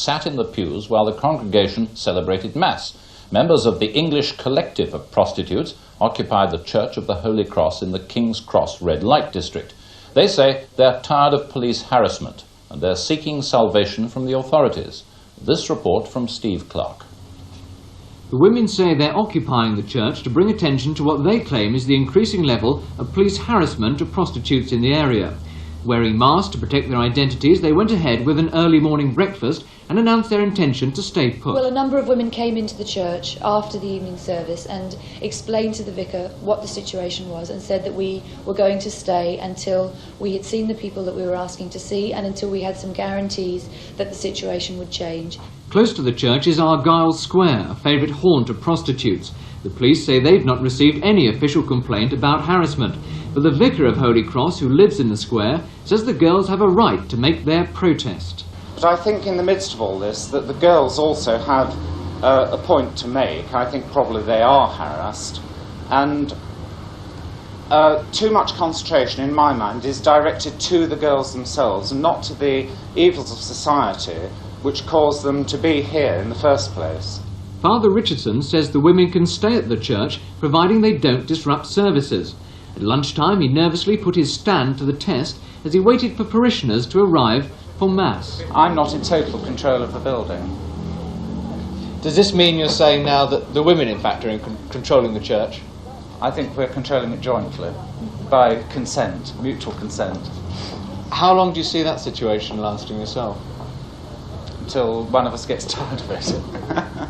sat in the pews while the congregation celebrated Mass. Members of the English Collective of Prostitutes occupy the Church of the Holy Cross in the King's Cross Red Light District. They say they're tired of police harassment and they're seeking salvation from the authorities. This report from Steve Clark. The women say they're occupying the church to bring attention to what they claim is the increasing level of police harassment of prostitutes in the area. Wearing masks to protect their identities, they went ahead with an early morning breakfast and announced their intention to stay put. Well, a number of women came into the church after the evening service and explained to the vicar what the situation was and said that we were going to stay until we had seen the people that we were asking to see and until we had some guarantees that the situation would change. Close to the church is Argyle Square, a favourite haunt of prostitutes. The police say they've not received any official complaint about harassment, but the vicar of Holy Cross, who lives in the square, says the girls have a right to make their protest. But I think in the midst of all this that the girls also have a point to make. I think probably they are harassed, and too much concentration in my mind is directed to the girls themselves and not to the evils of society which caused them to be here in the first place. Father Richardson says the women can stay at the church providing they don't disrupt services. At lunchtime he nervously put his stand to the test as he waited for parishioners to arrive for Mass. I'm not in total control of the building. Does this mean you're saying now that the women in fact are controlling the church? I think we're controlling it jointly, by consent, mutual consent. How long do you see that situation lasting yourself? Until one of us gets tired of it.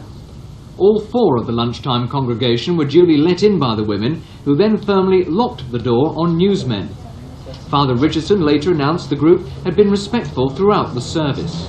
All four of the lunchtime congregation were duly let in by the women, who then firmly locked the door on newsmen. Father Richardson later announced the group had been respectful throughout the service.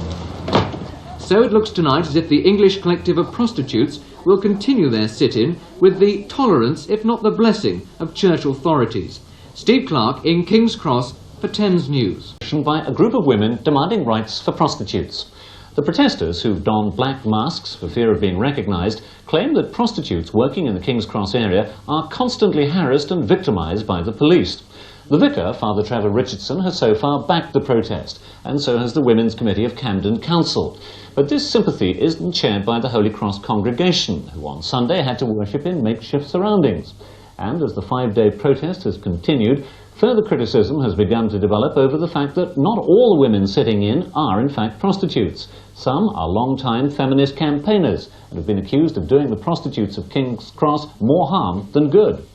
So it looks tonight as if the English Collective of Prostitutes will continue their sit-in with the tolerance, if not the blessing, of church authorities. Steve Clark in King's Cross for Thames News. By a group of women demanding rights for prostitutes. The protesters, who've donned black masks for fear of being recognised, claim that prostitutes working in the King's Cross area are constantly harassed and victimised by the police. The vicar, Father Trevor Richardson, has so far backed the protest, and so has the Women's Committee of Camden Council. But this sympathy isn't shared by the Holy Cross congregation, who on Sunday had to worship in makeshift surroundings. And as the 5-day protest has continued, further criticism has begun to develop over the fact that not all the women sitting in are in fact prostitutes. Some are long-time feminist campaigners and have been accused of doing the prostitutes of King's Cross more harm than good.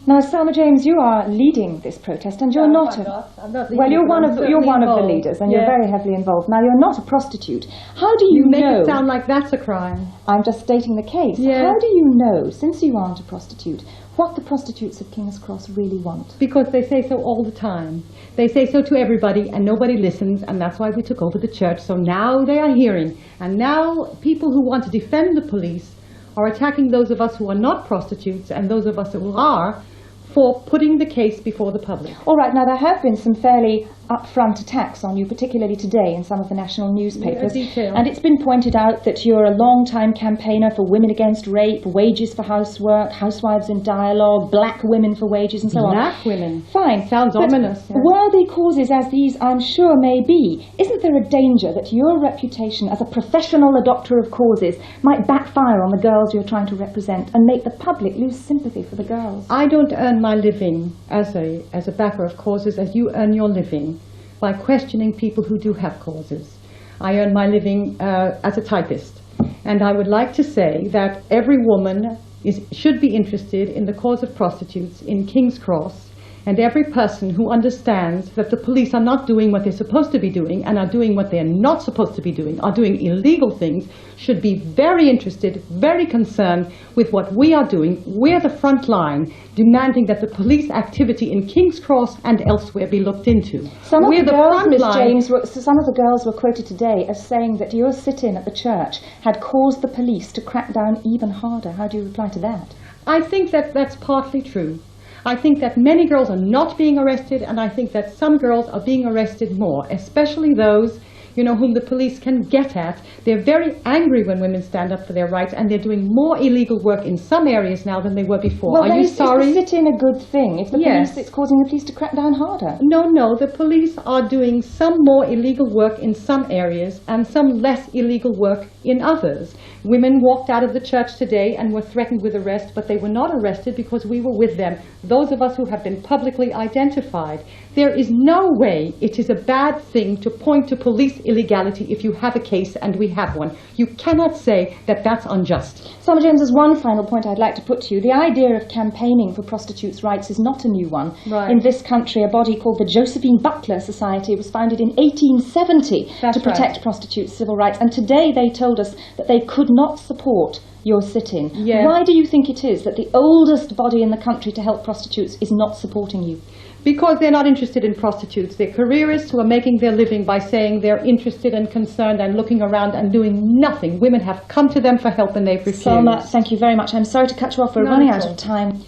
Now, Selma James, you are leading this protest, and you're No, not I'm not well, you're one of the leaders, and you're very heavily involved. Now, you're not a prostitute. How do you know? You make it sound like that's a crime. I'm just stating the case. Yeah. How do you know, since you aren't a prostitute, what the prostitutes of King's Cross really want? Because they say so all the time. They say so to everybody, and nobody listens, and that's why we took over the church. So now they are hearing, and now people who want to defend the police are attacking those of us who are not prostitutes and those of us who are, for putting the case before the public. All right, now there have been some fairly upfront attacks on you, particularly today in some of the national newspapers. And it's been pointed out that you're a long-time campaigner for women against rape, wages for housework, housewives in dialogue, black women for wages and so on. Black women? Fine. Sounds ominous. Yeah. Worthy causes as these I'm sure may be, isn't there a danger that your reputation as a professional adopter of causes might backfire on the girls you're trying to represent and make the public lose sympathy for the girls? I don't earn my living as a backer of causes as you earn your living by questioning people who do have causes. I earn my living as a typist. And I would like to say that every woman should be interested in the cause of prostitutes in King's Cross, and every person who understands that the police are not doing what they're supposed to be doing and are doing what they're not supposed to be doing, are doing illegal things, should be very interested, very concerned with what we are doing. We're the front line, demanding that the police activity in King's Cross and elsewhere be looked into. Some of the girls were quoted today as saying that your sit-in at the church had caused the police to crack down even harder. How do you reply to that? I think that that's partly true. I think that many girls are not being arrested, and I think that some girls are being arrested more, especially those whom the police can get at. They're very angry when women stand up for their rights, and they're doing more illegal work in some areas now than they were before. Well, Are you sorry? Is the sit-in a good thing? If the Yes. police, it's causing the police to crack down harder. No, the police are doing some more illegal work in some areas and some less illegal work in others. Women walked out of the church today and were threatened with arrest, but they were not arrested because we were with them, those of us who have been publicly identified. There is no way it is a bad thing to point to police illegality if you have a case, and we have one. You cannot say that that's unjust. Selma James, there's one final point I'd like to put to you. The idea of campaigning for prostitutes' rights is not a new one. Right. In this country, a body called the Josephine Butler Society was founded in 1870 That's to protect right. prostitutes' civil rights, and today they told us that they could not support your sit-in. Yes. Why do you think it is that the oldest body in the country to help prostitutes is not supporting you? Because they're not interested in prostitutes. They're careerists who are making their living by saying they're interested and concerned and looking around and doing nothing. Women have come to them for help and they've refused. Selma, thank you very much. I'm sorry to cut you off. We're Not running at out all. of time.